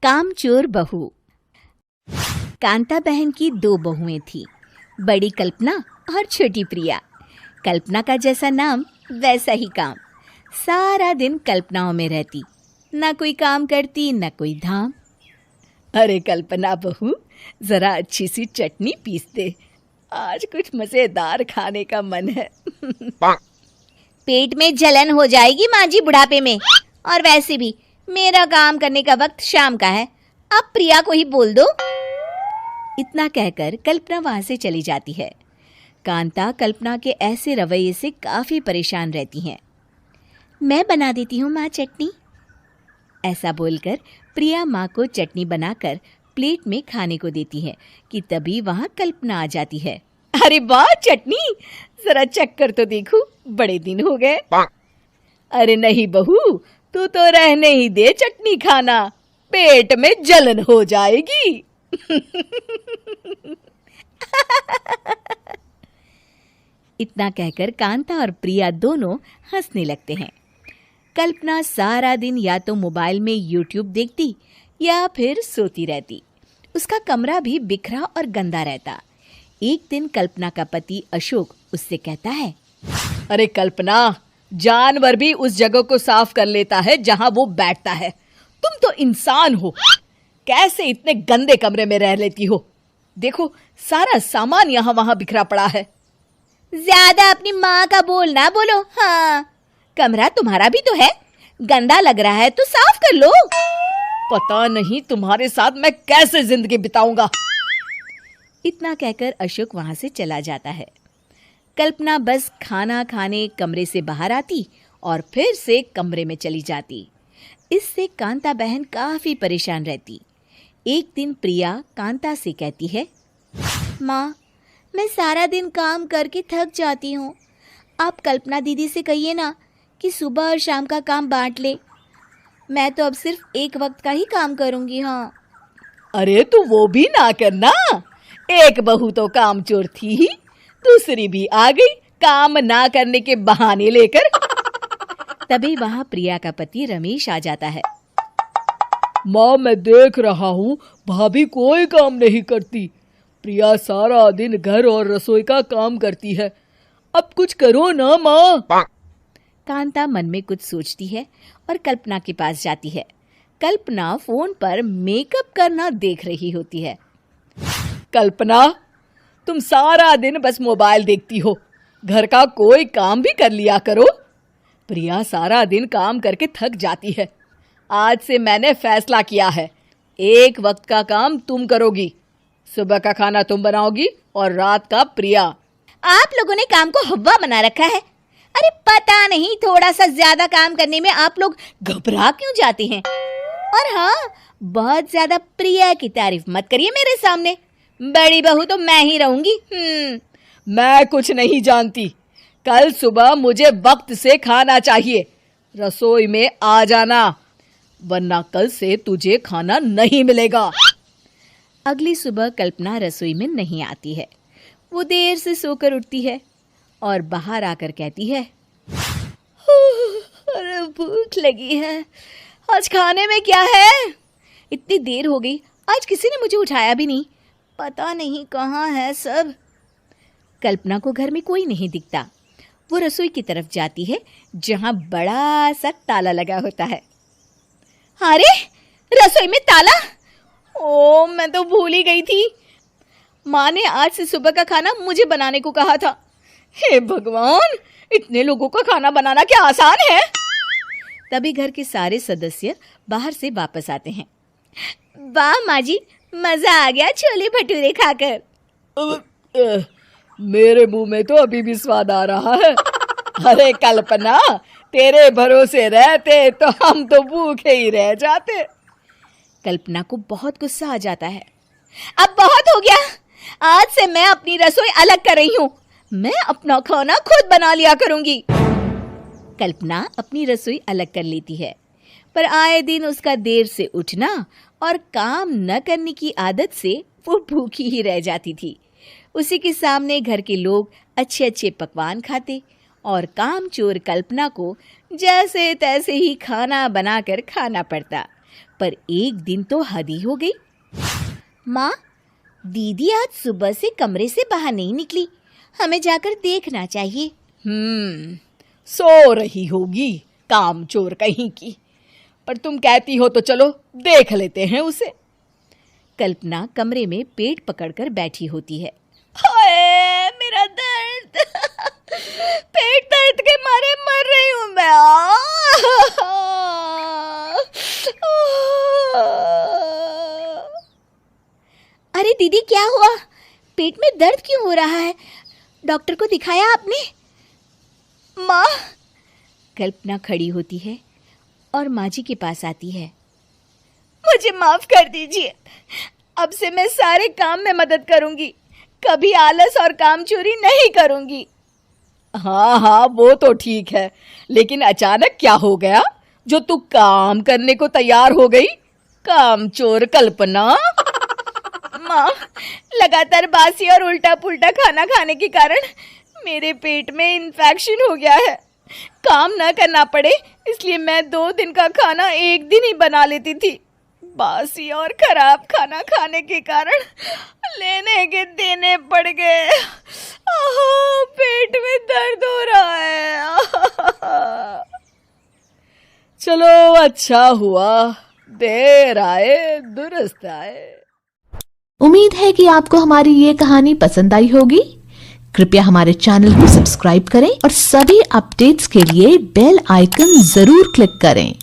कामचोर बहू। कांता बहन की 2 बहुएं थीं, बड़ी कल्पना और छोटी प्रिया। कल्पना का जैसा नाम वैसा ही काम। सारा दिन कल्पनाओं में रहती, ना कोई काम करती ना कोई धाम। अरे कल्पना बहू, जरा अच्छी सी चटनी पीस दे, आज कुछ मजेदार खाने का मन है। पेट में जलन हो जाएगी माँ जी बुढ़ापे में, और वैसे भी मेरा काम करने का वक्त शाम का है, अब प्रिया को ही बोल दो। इतना कहकर कल्पना वहां से चली जाती है। कांता कल्पना के ऐसे रवैये से काफी परेशान रहती हैं। मैं बना देती हूँ माँ चटनी, ऐसा बोलकर प्रिया माँ को चटनी बनाकर प्लेट में खाने को देती है कि तभी वहां कल्पना आ जाती है। अरे वाह चटनी, जरा चख कर तो देखूं, बड़े दिन हो गए। अरे नहीं बहू, तू तो रहने ही दे चटनी खाना, पेट में जलन हो जाएगी। इतना कहकर कांता और प्रिया दोनों हंसने लगते हैं। कल्पना सारा दिन या तो मोबाइल में यूट्यूब देखती या फिर सोती रहती। उसका कमरा भी बिखरा और गंदा रहता। एक दिन कल्पना का पति अशोक उससे कहता है, अरे कल्पना, जानवर भी उस जगह को साफ कर लेता है जहां वो बैठता है, तुम तो इंसान हो, कैसे इतने गंदे कमरे में रह लेती हो? देखो सारा सामान यहाँ वहां बिखरा पड़ा है। ज्यादा अपनी माँ का बोल ना बोलो। हाँ, कमरा तुम्हारा भी तो है, गंदा लग रहा है तो साफ कर लो। पता नहीं तुम्हारे साथ मैं कैसे जिंदगी बिताऊंगा। इतना कहकर अशोक वहां से चला जाता है। कल्पना बस खाना खाने कमरे से बाहर आती और फिर से कमरे में चली जाती। इससे कांता बहन काफी परेशान रहती। एक दिन प्रिया कांता से कहती है, माँ, मैं सारा दिन काम करके थक जाती हूँ, आप कल्पना दीदी से कहिए ना कि सुबह और शाम का काम बांट ले। मैं तो अब सिर्फ एक वक्त का ही काम करूँगी। हाँ। अरे तू वो भी ना करना, एक बहू तो कामचोर थी ही, दूसरी भी आ गई काम ना करने के बहाने लेकर। तभी वहां प्रिया का पति रमेश आ जाता है। माँ, मैं देख रहा हूँ भाभी कोई काम नहीं करती, प्रिया सारा दिन घर और रसोई का काम करती है, अब कुछ करो ना माँ। कांता मन में कुछ सोचती है और कल्पना के पास जाती है। कल्पना फोन पर मेकअप करना देख रही होती है। कल्पना, तुम सारा दिन बस मोबाइल देखती हो, घर का कोई काम भी कर लिया करो। प्रिया सारा दिन काम करके थक जाती है, आज से मैंने फैसला किया है, एक वक्त का काम तुम करोगी, सुबह का खाना तुम बनाओगी और रात का प्रिया। आप लोगों ने काम को हव्वा बना रखा है। अरे पता नहीं थोड़ा सा ज्यादा काम करने में आप लोग घबरा क्यों जाते हैं। और हाँ, बहुत ज्यादा प्रिया की तारीफ मत करिए मेरे सामने, बड़ी बहू तो मैं ही रहूंगी। मैं कुछ नहीं जानती, कल सुबह मुझे वक्त से खाना चाहिए, रसोई में आ जाना, वरना कल से तुझे खाना नहीं मिलेगा। अगली सुबह कल्पना रसोई में नहीं आती है। वो देर से सोकर उठती है और बाहर आकर कहती है, अरे भूख लगी है, आज खाने में क्या है? इतनी देर हो गई, आज किसी ने मुझे उठाया भी नहीं, पता नहीं कहाँ है सब। कल्पना को घर में कोई नहीं दिखता। वो रसोई की तरफ जाती है जहां बड़ा सा ताला लगा होता है। अरे रसोई में ताला? ओ, मैं तो भूल ही गई थी, माँ ने आज से सुबह का खाना मुझे बनाने को कहा था। हे भगवान, इतने लोगों का खाना बनाना क्या आसान है? तभी घर के सारे सदस्य बाहर से वापस आते हैं। वाह माँ जी, मजा आ गया छोले भटूरे खाकर। मेरे मुंह में तो अभी भी स्वाद आ रहा है। अरे कल्पना, तेरे भरोसे रहते तो हम तो भूखे ही रह जाते। कल्पना को बहुत गुस्सा आ जाता है। अब बहुत हो गया, आज से मैं अपनी रसोई अलग कर रही हूँ, मैं अपना खाना खुद बना लिया करूंगी। कल्पना अपनी रसोई अलग कर लेती है, पर आए दिन उसका देर से उठना और काम न करने की आदत से वो भूखी ही रह जाती थी। उसी के सामने घर के लोग अच्छे अच्छे पकवान खाते और कामचोर कल्पना को जैसे तैसे ही खाना बनाकर खाना पड़ता। पर एक दिन तो हद ही हो गई। माँ, दीदी आज सुबह से कमरे से बाहर नहीं निकली, हमें जाकर देखना चाहिए। सो रही होगी कामचोर कहीं की, पर तुम कहती हो तो चलो देख लेते हैं उसे। कल्पना कमरे में पेट पकड़कर बैठी होती है। हाय मेरा दर्द, पेट दर्द के मारे मर रही हूं मैं। अरे दीदी, क्या हुआ? पेट में दर्द क्यों हो रहा है? डॉक्टर को दिखाया आपने? माँ, कल्पना खड़ी होती है और माँ जी के पास आती है। मुझे माफ कर दीजिए, अब से मैं सारे काम में मदद करूंगी, कभी आलस और काम चोरी नहीं करूंगी। हाँ, वो तो ठीक है, लेकिन अचानक क्या हो गया जो तू काम करने को तैयार हो गई? कामचोर कल्पना। माँ, लगातार बासी और उल्टा पुल्टा खाना खाने के कारण मेरे पेट में इन्फेक्शन हो गया है। काम न करना पड़े इसलिए मैं 2 दिन का खाना एक दिन ही बना लेती थी। बासी और खराब खाना खाने के कारण लेने के देने पड़ गए। पेट में दर्द हो रहा है। चलो अच्छा हुआ, देर आए दुरुस्त आए। उम्मीद है कि आपको हमारी ये कहानी पसंद आई होगी। कृपया हमारे चैनल को सब्सक्राइब करें और सभी अपडेट्स के लिए बेल आइकन जरूर क्लिक करें।